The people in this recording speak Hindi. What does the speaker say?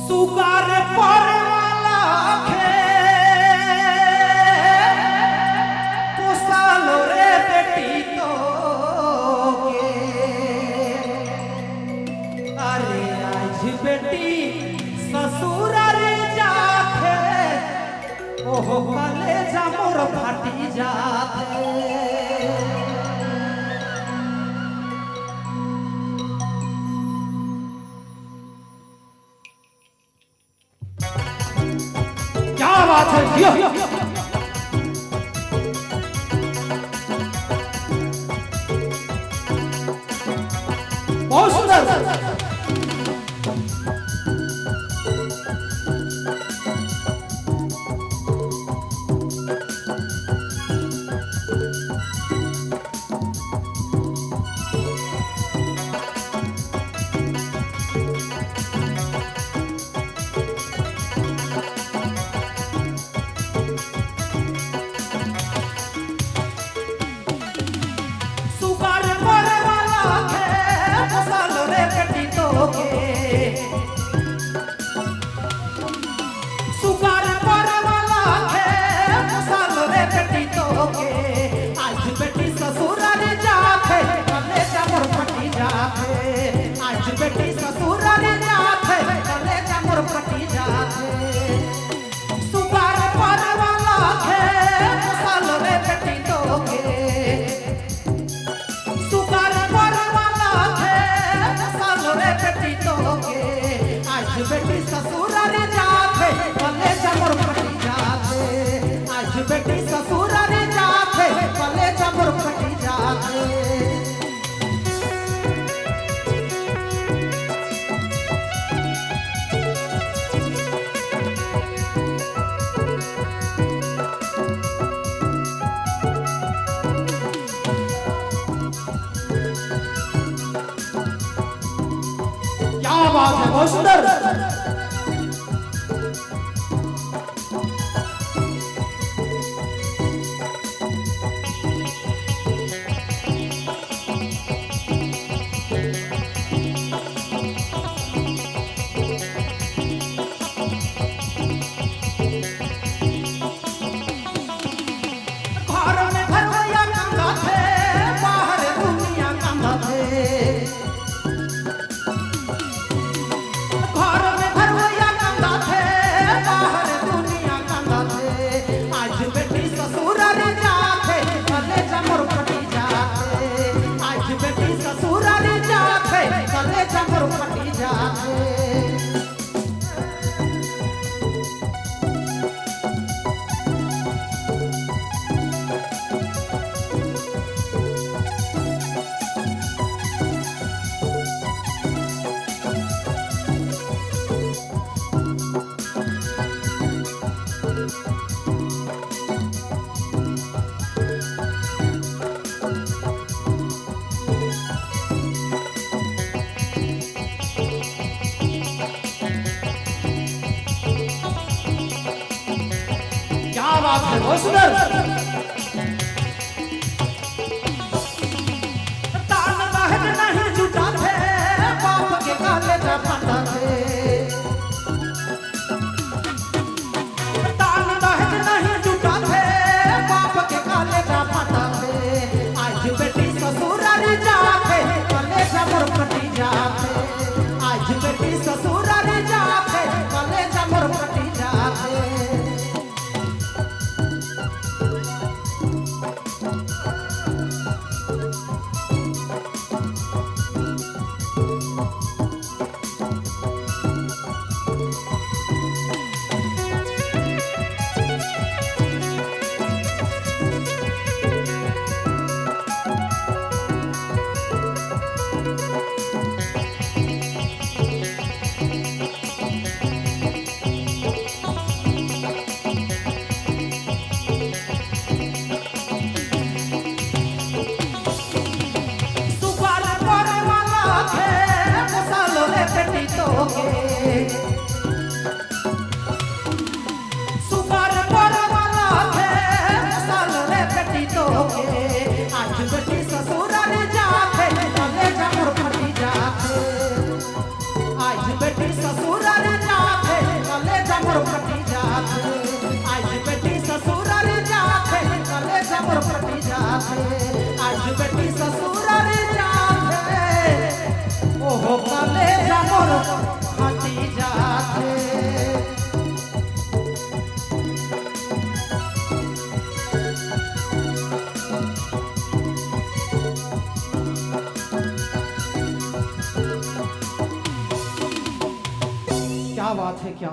सुगार पर वाला खे पोसालो रे बेटी तो के अरे आज बेटी ससुर रे जाखे ओहो कले जा मोर फाटी जाते बहुत सुंदर बेटी ससुर रे जाथे कले जमर पटी जाथे सुगार पर वाला खे साल रे बेटी तो के सुगार पर वाला खे साल रे बेटी तो के आज बेटी ससुर रे जाथे कले जमर पटी जाथे आज बेटी ससुर रे जाथे कले जमर पटी जाथे बात है बहुत सुंदर घर में भरवैया कंधा थे बाहर दुनिया कंधा थे कले जमर पटी जाथे बात है बहुत सुंदर तान दहेज नहीं जुटा थे बाप के काले जा फटा थे तान दहेज नहीं जुटा थे बाप के काले जा फटा थे आज बेटी ससुर रे जाथे कले जमर पटी जाथे आज बेटी ससुर रे जाथे कले जमर पटी जाथे के आज बेटी ससुराल जाके कलेजा मोर फटी जाके आज बेटी ससुराल जाके कलेजा मोर फटी जाके आज बेटी ससुराल जाके कलेजा मोर फटी जाके आज बेटी ससुराल जाके ओहो कलेजा मोर फटी जाके क्या बात है क्या